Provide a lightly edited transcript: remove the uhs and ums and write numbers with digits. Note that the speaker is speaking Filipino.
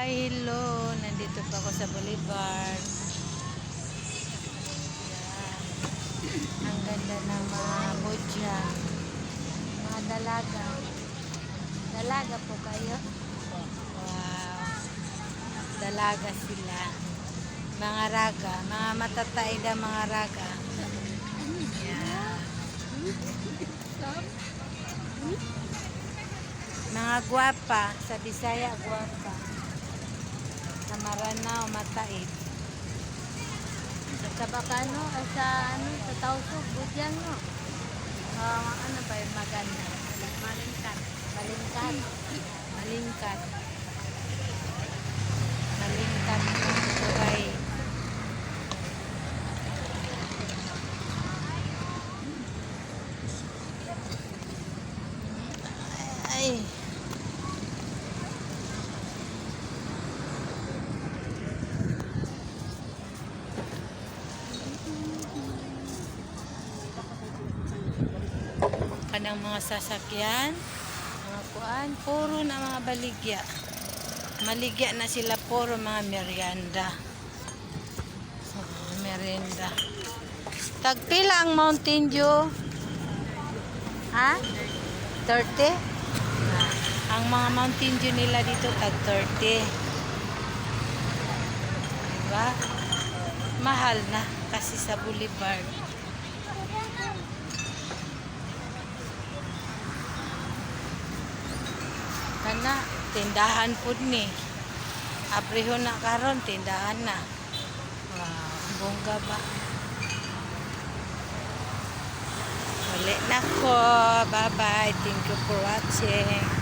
Hi, hello. Nandito pa ako sa Boulevard. Yan. Ang ganda ng mga budya. Mga dalaga. Dalaga po kayo? Wow. Dalaga sila. Mga raga. Mga matataid ang mga raga. Yan. Mga gwapa. Sa Bisaya, gwapa. Sa Maranao, mataid. Sa Bacano, sa Tausug, budyan no. Ano ba yung maganda? Malingkat. Malingkat. Malingkat. Malingkat ng turay. Ay. Kanang mga sasakyan, mga kuan, puro na mga baligya. Maligya na sila, puro mga merienda. Merienda. Tagpila ang Mountain Dew? Ha? 30? Ang mga Mountain Dew nila dito tag 30. Diba? Mahal na kasi sa Boulevard. Kana, tindahan po ni. Abriho na karon, tindahan na. Wow, bongga ba? Ulit na ko. Bye-bye. Thank you for watching.